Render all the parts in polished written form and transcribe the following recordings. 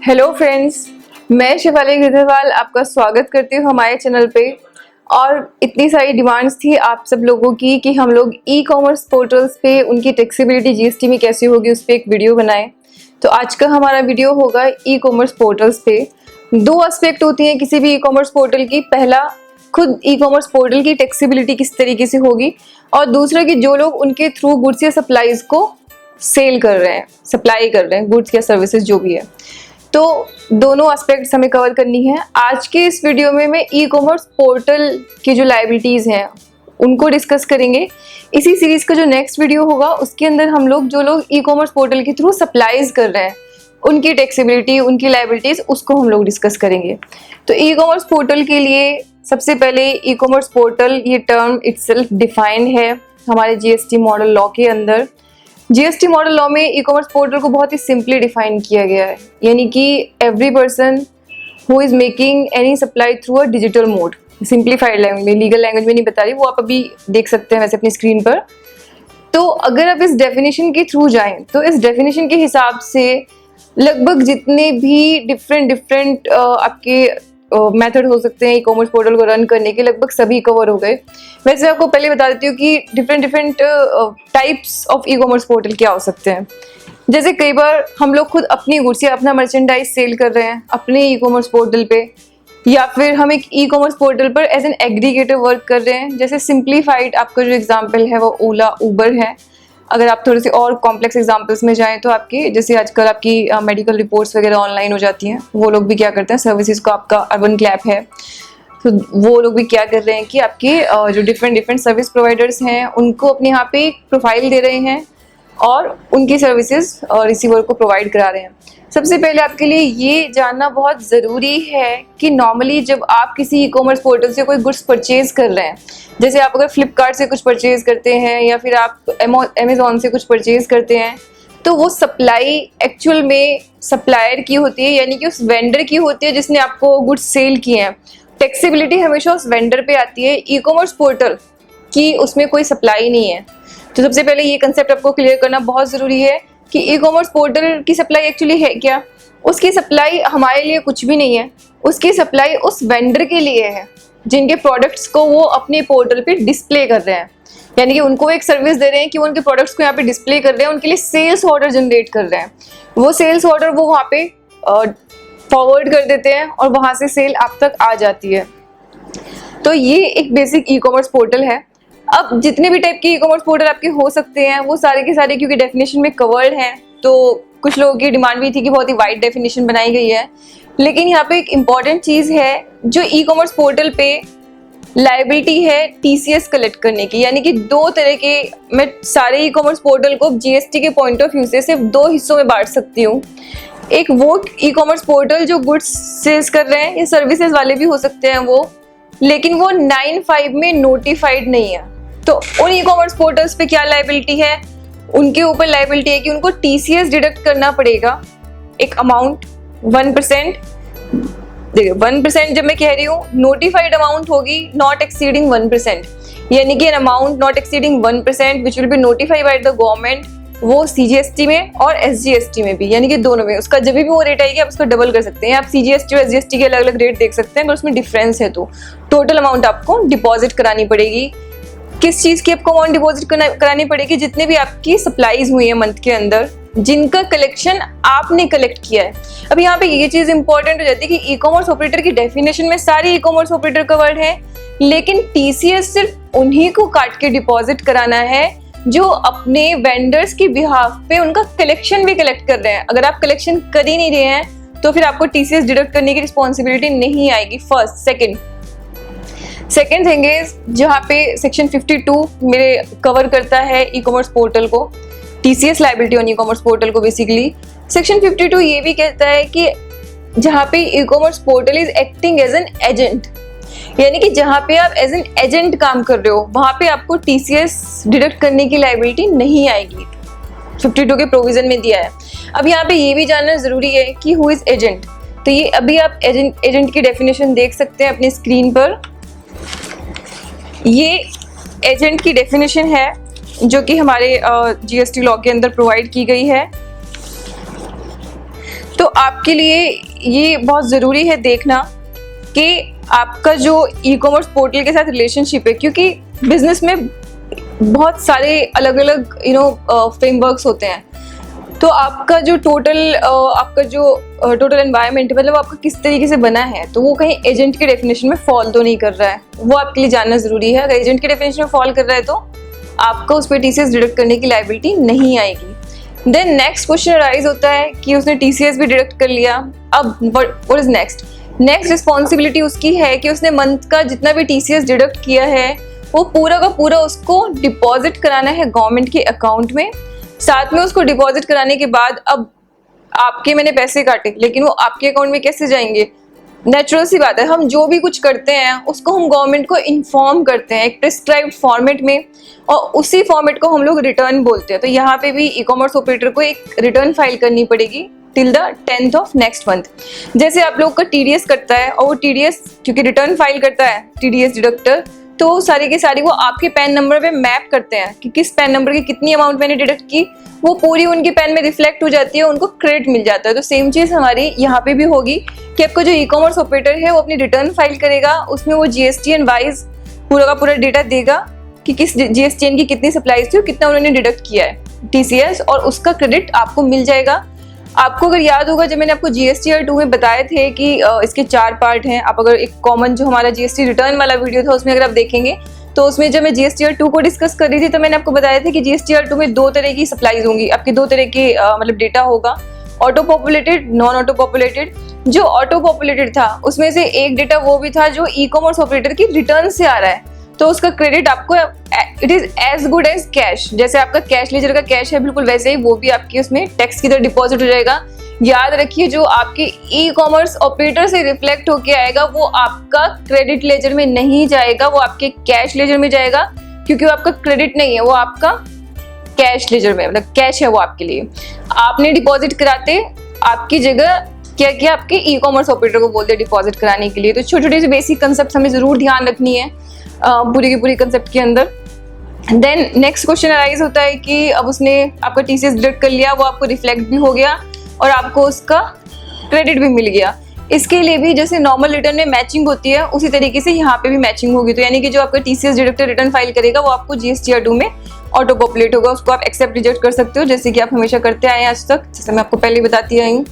Hello friends, मैं शिवाली गिद्धरवाल आपका स्वागत करती हूँ हमारे चैनल पे। और इतनी सारी डिमांड्स थी आप सब लोगों की कि हम लोग ई कॉमर्स पोर्टल्स पे उनकी टैक्सेबिलिटी जीएसटी में कैसे होगी उस पर एक वीडियो बनाएं। तो आज का हमारा वीडियो होगा ई कॉमर्स पोर्टल्स पे। दो एस्पेक्ट होती हैं किसी भी ई कॉमर्स पोर्टल की। पहला, खुद ई कॉमर्स पोर्टल की टैक्सेबिलिटी किस तरीके से होगी, और दूसरा कि जो लोग उनके थ्रू गुड्स या सप्लाईज को सेल कर रहे हैं, सप्लाई कर रहे हैं गुड्स या सर्विसेज जो भी है, तो दोनों एस्पेक्ट्स हमें कवर करनी है। आज के इस वीडियो में मैं ई कॉमर्स पोर्टल की जो लायबिलिटीज़ हैं उनको डिस्कस करेंगे। इसी सीरीज़ का जो नेक्स्ट वीडियो होगा उसके अंदर हम लोग जो लोग ई कॉमर्स पोर्टल के थ्रू सप्लाईज कर रहे हैं उनकी टैक्सेबिलिटी, उनकी लायबिलिटीज़, उसको हम लोग डिस्कस करेंगे। तो ई कॉमर्स पोर्टल के लिए सबसे पहले ई कॉमर्स पोर्टल ये टर्म इटसेल्फ डिफाइंड है हमारे जीएसटी मॉडल लॉ के अंदर। जीएसटी मॉडल लॉ में ई कॉमर्स पोर्टल को बहुत ही सिंपली डिफाइन किया गया है, यानी कि every person who is making any supply through a digital mode. Simplified language में, लीगल लैंग्वेज में नहीं बता रही, वो आप अभी देख सकते हैं वैसे अपनी स्क्रीन पर। तो अगर आप इस डेफिनेशन के थ्रू जाएं तो इस डेफिनेशन के हिसाब से लगभग जितने भी डिफरेंट आपके मेथड हो सकते हैं ई कॉमर्स पोर्टल को रन करने के, लगभग सभी कवर हो गए। वैसे आपको पहले बता देती हूँ कि different types of E commerce portal क्या हो सकते हैं। जैसे कई बार हम लोग खुद अपनी गुड्स या अपना मर्चेंडाइज सेल कर रहे हैं अपने ई कॉमर्स पोर्टल पे, या फिर हम एक ई कॉमर्स पोर्टल पर एज एन एग्रीगेटर वर्क कर रहे हैं। जैसे सिंप्लीफाइड आपका जो एग्जाम्पल है वो ओला, उबर है। अगर आप थोड़े से और कॉम्प्लेक्स एग्जांपल्स में जाएं तो आपकी जैसे आजकल आपकी मेडिकल रिपोर्ट्स वगैरह ऑनलाइन हो जाती हैं, वो लोग भी क्या करते हैं, सर्विसेज को, आपका अर्बन क्लैप है तो वो लोग भी क्या कर रहे हैं कि आपके जो डिफरेंट सर्विस प्रोवाइडर्स हैं उनको अपने यहाँ पे प्रोफाइल दे रहे हैं और उनकी सर्विसेज रिसीवर को प्रोवाइड करा रहे हैं। सबसे पहले आपके लिए ये जानना बहुत ज़रूरी है कि नॉर्मली जब आप किसी ई कॉमर्स पोर्टल से कोई गुड्स परचेज कर रहे हैं, जैसे आप अगर फ्लिपकार्ट से कुछ परचेज करते हैं या फिर आप अमेजोन से कुछ परचेज करते हैं, तो वो सप्लाई एक्चुअल में सप्लायर की होती है, यानी कि उस वेंडर की होती है जिसने आपको गुड्स सेल किए हैं। टैक्सेबिलिटी हमेशा उस वेंडर पे आती है, ई कॉमर्स पोर्टल की उसमें कोई सप्लाई नहीं है। तो सबसे पहले ये कंसेप्ट आपको क्लियर करना बहुत ज़रूरी है कि ई कॉमर्स पोर्टल की सप्लाई एक्चुअली है क्या। उसकी सप्लाई हमारे लिए कुछ भी नहीं है, उसकी सप्लाई उस वेंडर के लिए है जिनके प्रोडक्ट्स को वो अपने पोर्टल पे डिस्प्ले कर रहे हैं, यानी कि उनको एक सर्विस दे रहे हैं कि वो उनके प्रोडक्ट्स को यहाँ पे डिस्प्ले कर रहे हैं, उनके लिए सेल्स ऑर्डर जनरेट कर रहे हैं। वो सेल्स ऑर्डर वो वहाँ पे फॉरवर्ड कर देते हैं और वहाँ से सेल आप तक आ जाती है। तो ये एक बेसिक ई कॉमर्स पोर्टल है। अब जितने भी टाइप के ई कॉमर्स पोर्टल आपके हो सकते हैं वो सारे के सारे क्योंकि डेफिनेशन में कवर्ड हैं, तो कुछ लोगों की डिमांड भी थी कि बहुत ही वाइड डेफिनेशन बनाई गई है। लेकिन यहाँ पे एक इम्पॉर्टेंट चीज़ है, जो ई कॉमर्स पोर्टल पे लायबिलिटी है टीसीएस कलेक्ट करने की, यानी कि दो तरह के, मैं सारे ई कॉमर्स पोर्टल को जीएसटी के पॉइंट ऑफ व्यू से सिर्फ दो हिस्सों में बांट सकती हूँ। एक वो ई कॉमर्स पोर्टल जो गुड्स सेल्स कर रहे हैं, ये सर्विसेज वाले भी हो सकते हैं वो, लेकिन वो 9(5) में नोटिफाइड नहीं है। तो उन ई कॉमर्स पोर्टल्स पे क्या लायबिलिटी है, उनके ऊपर लायबिलिटी है कि उनको टीसीएस डिडक्ट करना पड़ेगा एक अमाउंट 1%। देखिए 1% जब मैं कह रही हूँ, नोटिफाइड अमाउंट होगी नॉट एक्सीडिंग 1%, यानी कि an amount not exceeding 1% which will be notified by the government, वो सीजीएसटी में और एसजीएसटी में भी, यानी कि दोनों में उसका जब भी वो रेट आएगी आप उसको डबल कर सकते हैं। आप सीजीएसटी और एसजीएसटी के अलग अलग रेट देख सकते हैं, अगर उसमें डिफरेंस है तो टोटल अमाउंट आपको डिपॉजिट करानी पड़ेगी। किस चीज़ की आपको अमाउंट डिपॉजिट करानी पड़ेगी, जितने भी आपकी सप्लाईज हुई है मंथ के अंदर, जिनका कलेक्शन आपने कलेक्ट किया है। अब यहाँ पे ये चीज़ इंपॉर्टेंट हो जाती है कि ई कॉमर्स ऑपरेटर की डेफिनेशन में सारे ई कॉमर्स ऑपरेटर कवर्ड है, लेकिन टीसीएस सिर्फ उन्हीं को काट के डिपॉजिट कराना है जो अपने वेंडर्स की बिहाफ पे उनका कलेक्शन भी कलेक्ट कर रहे हैं। अगर आप कलेक्शन कर ही नहीं रहे हैं तो फिर आपको टीसीएस डिडक्ट करने की रिस्पॉन्सिबिलिटी नहीं आएगी। फर्स्ट। सेकेंड थिंग इज, जहाँ पे सेक्शन 52 मेरे कवर करता है ई कॉमर्स पोर्टल को, TCS liability on e commerce portal को। बेसिकली सेक्शन 52 ये भी कहता है कि जहाँ पे e commerce portal is acting as an agent, यानी कि जहाँ पे आप एज एन एजेंट काम कर रहे हो वहाँ पे आपको टीसीएस डिडक्ट करने की लायबिलिटी नहीं आएगी, 52 के प्रोविजन में दिया है। अब यहाँ पे ये भी जानना जरूरी है कि हु इज एजेंट। तो ये अभी आप एजेंट की डेफिनेशन देख सकते हैं अपनी स्क्रीन पर। ये एजेंट की डेफिनेशन है जो कि हमारे जीएसटी लॉ के अंदर प्रोवाइड की गई है। तो आपके लिए ये बहुत ज़रूरी है देखना कि आपका जो ई कॉमर्स पोर्टल के साथ रिलेशनशिप है, क्योंकि बिजनेस में बहुत सारे अलग अलग फ्रेमवर्क्स होते हैं। तो आपका जो टोटल एनवायरनमेंट मतलब आपका किस तरीके से बना है, तो वो कहीं एजेंट के डेफिनेशन में फॉल तो नहीं कर रहा है, वो आपके लिए जानना ज़रूरी है। अगर एजेंट के डेफिनेशन में फॉल कर रहा है तो आपको उस पर टीसीएस डिडक्ट करने की लायबिलिटी नहीं आएगी। देन नेक्स्ट क्वेश्चन अराइज होता है कि उसने टीसीएस भी डिडक्ट कर लिया, अब व्हाट इज नेक्स्ट रिस्पॉन्सिबिलिटी उसकी है कि उसने मंथ का जितना भी टीसीएस डिडक्ट किया है वो पूरा का पूरा उसको डिपॉजिट कराना है गवर्नमेंट के अकाउंट में। साथ में उसको डिपॉजिट कराने के बाद अब आपके मैंने पैसे काटे, लेकिन वो आपके अकाउंट में कैसे जाएंगे? नेचुरल सी बात है, हम जो भी कुछ करते हैं उसको हम गवर्नमेंट को इन्फॉर्म करते हैं एक प्रिस्क्राइब्ड फॉर्मेट में, और उसी फॉर्मेट को हम लोग रिटर्न बोलते हैं। तो यहाँ पे भी ई कॉमर्स ऑपरेटर को एक रिटर्न फाइल करनी पड़ेगी till the 10th of next month. जैसे आप लोग का टीडीएस करता है, और वो टीडीएस क्योंकि रिटर्न फाइल करता है टीडीएस डिडक्टर, तो सारी की सारी वो आपके पैन नंबर पे मैप करते हैं कि किस पैन नंबर की कितनी अमाउंट मैंने डिडक्ट की, वो पूरी उनके पैन में रिफ्लेक्ट हो जाती है, उनको क्रेडिट मिल जाता है। तो सेम चीज़ हमारी यहाँ पे भी होगी कि आपका जो ई कॉमर्स ऑपरेटर है वो अपनी रिटर्न फाइल करेगा, उसमें वो जीएसटीएन वाइज पूरा का पूरा डेटा देगा कि किस जीएसटीएन की कितनी सप्लाईज थी और कितना उन्होंने डिडक्ट किया है टीसीएस, और उसका क्रेडिट आपको मिल जाएगा। आपको अगर याद होगा जब मैंने आपको जीएसटीआर 2 में बताए थे कि इसके 4 पार्ट हैं, आप अगर एक कॉमन जो हमारा जीएसटी रिटर्न वाला वीडियो था उसमें अगर आप देखेंगे तो उसमें जब मैं जीएसटीआर 2 को डिस्कस कर रही थी तो मैंने आपको बताया था कि जीएसटीआर 2 में 2 तरह की सप्लाईज होंगी, आपकी 2 तरह के मतलब डेटा होगा, auto populated, non auto populated. जो ऑटो पॉपुलेटेड था उसमें से एक डेटा वो भी था जो ई कॉमर्स ऑपरेटर की रिटर्न से आ रहा है, तो उसका क्रेडिट आपको it is as good as cash. जैसे आपका कैश लेजर का कैश है बिल्कुल वैसे ही वो भी आपकी उसमें टैक्स की तरह डिपॉजिट हो जाएगा। याद रखिए जो आपके ई कॉमर्स ऑपरेटर से रिफ्लेक्ट होके आएगा वो आपका क्रेडिट लेजर में नहीं जाएगा, वो आपके कैश लेजर में जाएगा, क्योंकि वो आपका क्रेडिट नहीं है, वो आपका कैश लेजर में मतलब कैश है वो आपके लिए। आपने डिपॉजिट कराते आपकी जगह क्या किया, आपके ई कॉमर्स ऑपरेटर को बोलते डिपॉजिट कराने के लिए। तो छोटे छोटे से बेसिक कंसेप्ट हमें जरूर ध्यान रखनी है पूरी की पूरी कंसेप्ट के अंदर। देन नेक्स्ट क्वेश्चन अराइज होता है कि अब उसने आपका टीसीएस डिडक्ट कर लिया, वो आपको रिफ्लेक्ट भी हो गया और आपको उसका क्रेडिट भी मिल गया। इसके लिए भी जैसे नॉर्मल रिटर्न में मैचिंग होती है उसी तरीके से यहाँ पे भी मैचिंग होगी। तो यानी कि जो आपका टीसीएस डिडक्टर रिटर्न फाइल करेगा वो आपको जीएसटीआर 2 में ऑटो पॉपुलेट होगा, उसको आप एक्सेप्ट रिजेक्ट कर सकते हो जैसे कि आप हमेशा करते आए हैं आज तक, जैसे मैं आपको पहले बताती आई हूँ।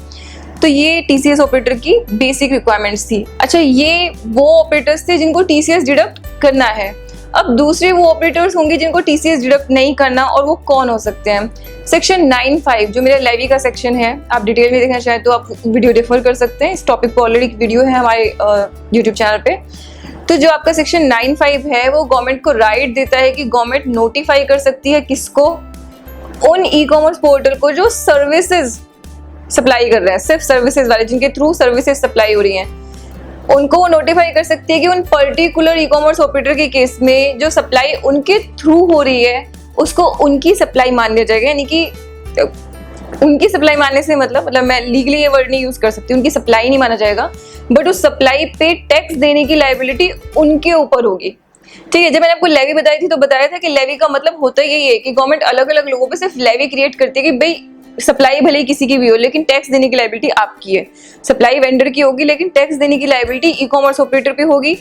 तो ये टीसीएस ऑपरेटर की बेसिक रिक्वायरमेंट्स थी। अच्छा, ये वो ऑपरेटर्स थे जिनको टीसीएस डिडक्ट करना है। अब दूसरे वो ऑपरेटर्स होंगे जिनको टीसीएस डिडक्ट नहीं करना, और वो कौन हो सकते हैं? सेक्शन 9(5) जो मेरा लेवी का सेक्शन है, आप डिटेल में देखना चाहें तो आप वीडियो रेफर कर सकते हैं, इस टॉपिक पर ऑलरेडी वीडियो है हमारे यूट्यूब चैनल पे। तो जो आपका सेक्शन 9(5) है वो गवर्नमेंट को राइट देता है कि गवर्नमेंट नोटिफाई कर सकती है किसको, उन ई कॉमर्स पोर्टल को जो सर्विसेज सप्लाई कर रहे हैं, सिर्फ सर्विसेज वाले जिनके थ्रू सर्विसेज सप्लाई हो रही हैं, उनको वो नोटिफाई कर सकती है कि उन पर्टिकुलर ई कॉमर्स ऑपरेटर के केस में जो सप्लाई उनके थ्रू हो रही है उसको उनकी सप्लाई मान लिया जाएगा। यानी कि उनकी सप्लाई मानने से मतलब मैं लीगली ये वर्ड नहीं यूज कर सकती, उनकी सप्लाई नहीं माना जाएगा, बट उस सप्लाई पे टैक्स देने की लायबिलिटी उनके ऊपर होगी। ठीक है, जब मैंने आपको लेवी बताई थी तो बताया था कि लेवी का मतलब होता यही है कि गवर्नमेंट अलग अलग लोगों पे सिर्फ लेवी क्रिएट करती है कि भाई सप्लाई भले ही किसी की भी हो लेकिन टैक्स देने की लायबिलिटी आपकी है। सप्लाई वेंडर की होगी लेकिन टैक्स देने की लायबिलिटी ई कॉमर्स ऑपरेटर पे होगी।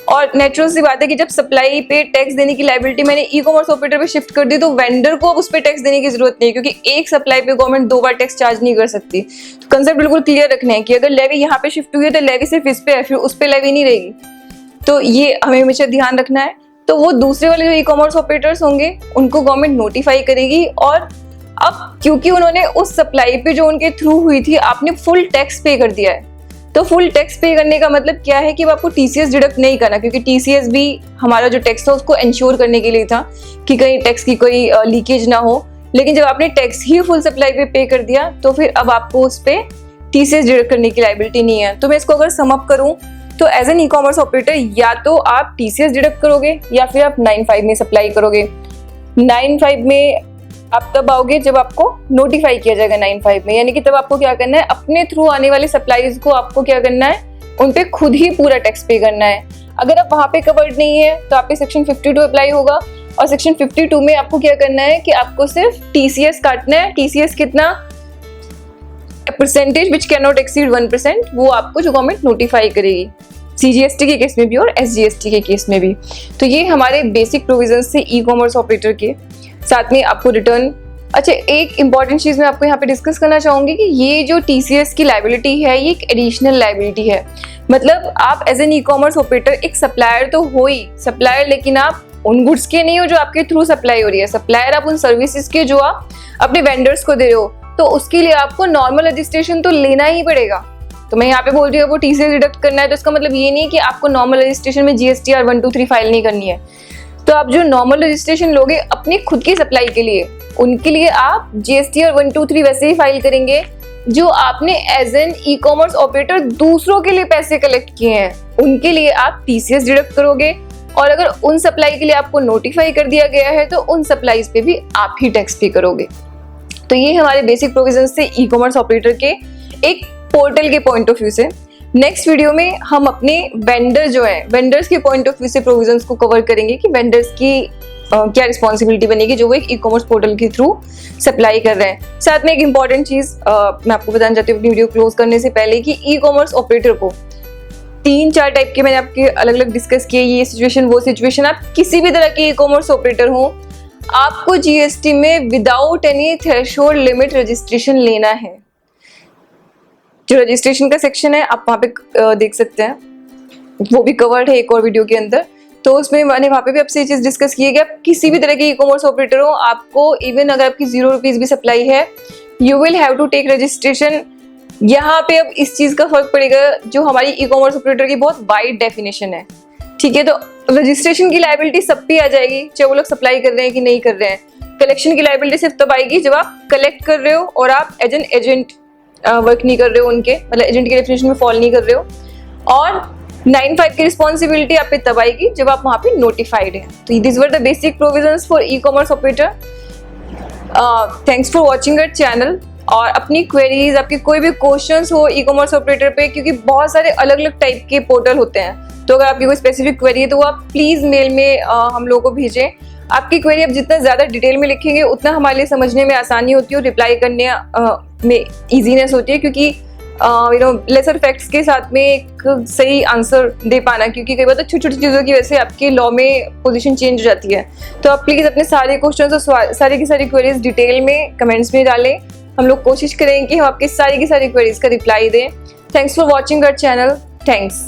और नेचुरल सी बात है कि जब सप्लाई पे टैक्स देने की लायबिलिटी मैंने ई कॉमर्स ऑपरेटर पे शिफ्ट कर दी तो वेंडर को अब उस पर टैक्स देने की जरूरत नहीं है, क्योंकि एक सप्लाई पे गवर्नमेंट 2 बार टैक्स चार्ज नहीं कर सकती। तो कंसेप्ट बिल्कुल क्लियर रखना है कि अगर लेवी यहाँ पे शिफ्ट हुई है तो लेवी सिर्फ इस पे है, फिर उस पर लेवी नहीं रहेगी। तो ये हमें हमेशा ध्यान रखना है। तो वो दूसरे वाले जो ई कॉमर्स ऑपरेटर्स होंगे उनको गवर्नमेंट नोटिफाई करेगी, और अब क्योंकि उन्होंने उस सप्लाई पे जो उनके थ्रू हुई थी आपने फुल टैक्स पे कर दिया है, तो फुल टैक्स पे करने का मतलब क्या है कि आपको टीसीएस डिडक्ट नहीं करना, क्योंकि टीसीएस भी हमारा जो टैक्स था उसको इंश्योर करने के लिए था कि कहीं टैक्स की कोई लीकेज ना हो। लेकिन जब आपने टैक्स ही फुल सप्लाई पे कर दिया तो फिर अब आपको उस पर टीसीएस डिडक्ट करने की लायबिलिटी नहीं है। तो मैं इसको अगर सम अप करूँ तो as an e commerce operator या तो आप टीसीएस डिडक्ट करोगे या फिर आप 9(5) में सप्लाई करोगे। 9(5) में आप तब आओगे जब आपको नोटिफाई किया जाएगा 9(5) में, यानी कि तब आपको क्या करना है, अपने थ्रू आने वाले सप्लाईज को आपको क्या करना है, उन पे खुद ही पूरा टैक्स पे करना है। अगर आप वहाँ पे कवर्ड नहीं है तो आप पे सेक्शन 52 अप्लाई होगा, और सेक्शन 52 में आपको क्या करना है कि आपको सिर्फ टीसीएस काटना है। टीसीएस कितना, percentage which can not exceed 1%, वो आपको जो गवर्नमेंट नोटिफाई करेगी, CGST के केस में भी और SGST के केस में भी। तो ये हमारे बेसिक प्रोविजंस थे ई कॉमर्स ऑपरेटर के। साथ में आपको रिटर्न, अच्छा एक इंपॉर्टेंट चीज़ मैं आपको यहाँ पे डिस्कस करना चाहूँगी कि ये जो TCS की लाइबिलिटी है ये एक एडिशनल लाइबिलिटी है। मतलब आप as an e commerce operator एक सप्लायर तो हो ही सप्लायर, लेकिन आप उन गुड्स के नहीं हो जो आपके थ्रू सप्लाई हो रही है। सप्लायर आप उन सर्विसेज के जो आप अपने वेंडर्स को दे रहे हो, तो उसके लिए आपको नॉर्मल रजिस्ट्रेशन तो लेना ही पड़ेगा। तो मैं यहाँ पे बोल रही हूँ वो TCS डिडक्ट करना है, तो इसका मतलब ये नहीं कि आपको नॉर्मल रजिस्ट्रेशन में GSTR 123 फाइल नहीं करनी है। तो आप जो नॉर्मल रजिस्ट्रेशन लोगे अपनी खुद की सप्लाई के लिए, उनके लिए आप GSTR 123 वैसे ही फाइल करेंगे जो आपने as an e commerce operator दूसरों के लिए पैसे कलेक्ट किए हैं, उनके लिए आप TCS डिडक्ट करोगे। और अगर उन सप्लाई के लिए आपको नोटिफाई कर दिया गया है तो उन सप्लाईज पे भी आप ही टैक्स पे करोगे। तो ये हमारे बेसिक प्रोविजंस थे ई कॉमर्स ऑपरेटर के एक पोर्टल के पॉइंट ऑफ व्यू से। नेक्स्ट वीडियो में हम अपने वेंडर जो है, वेंडर्स के पॉइंट ऑफ व्यू से प्रोविजंस को कवर करेंगे कि वेंडर्स की क्या रिस्पॉन्सिबिलिटी बनेगी जो वो एक ई कॉमर्स पोर्टल के थ्रू सप्लाई कर रहे हैं। साथ में एक इंपॉर्टेंट चीज मैं आपको बताना चाहती हूँ अपनी वीडियो क्लोज करने से पहले कि ई कॉमर्स ऑपरेटर को 3-4 टाइप के मैंने आपके अलग अलग डिस्कस किए, ये सिचुएशन वो सिचुएशन। आप किसी भी तरह के ई कॉमर्स ऑपरेटर हो, आपको GST में without any threshold limit registration लेना है। जो रजिस्ट्रेशन का सेक्शन है आप वहाँ पे देख सकते हैं, वो भी कवर्ड है एक और वीडियो के अंदर। तो उसमें मैंने वहाँ पे भी आपसे ये चीज़ डिस्कस की है कि आप किसी भी तरह के ई कॉमर्स ऑपरेटर हो, आपको इवन अगर आपकी 0 रुपीज़ भी सप्लाई है, you will have to take registration. यहाँ पे अब इस चीज़ का फर्क पड़ेगा, जो हमारी ई कॉमर्स ऑपरेटर की बहुत वाइड डेफिनेशन है, ठीक है। तो रजिस्ट्रेशन की लायबिलिटी सब पे आ जाएगी, चाहे वो लोग सप्लाई कर रहे हैं कि नहीं कर रहे हैं। कलेक्शन की लायबिलिटी सिर्फ तब आएगी जब आप कलेक्ट कर रहे हो और आप एज एन एजेंट वर्क नहीं कर रहे हो, उनके मतलब एजेंट के डेफिनेशन में फॉल नहीं कर रहे हो। और 9(5) की रिस्पॉन्सिबिलिटी आप पे तब आएगी जब आप वहाँ पे नोटिफाइड हैं। तो this were the basic provisions for E commerce operator. Thanks for watching our channel. और अपनी क्वेरीज, आपके कोई भी क्वेश्चंस हो ई कॉमर्स ऑपरेटर पे, क्योंकि बहुत सारे अलग अलग टाइप के पोर्टल होते हैं, तो अगर आपकी कोई स्पेसिफिक क्वेरी है तो वो आप प्लीज़ मेल में हम लोगों को भेजें। आपकी क्वेरी आप जितना ज़्यादा डिटेल में लिखेंगे उतना हमारे लिए समझने में आसानी होती है और रिप्लाई करने में ईजीनेस होती है, क्योंकि लेसर फैक्ट्स के साथ में एक सही आंसर दे पाना, क्योंकि कई बार तो छोटी छोटी चीज़ों की वजह से आपके लॉ में पोजीशन चेंज हो जाती है। तो आप प्लीज़ अपने सारे क्वेश्चन और सारी की सारी क्वेरीज डिटेल में कमेंट्स में डालें। हम लोग कोशिश करेंगे कि हम आपकी सारी की सारी क्वेरीज का रिप्लाई दें। Thanks for watching our channel. Thanks.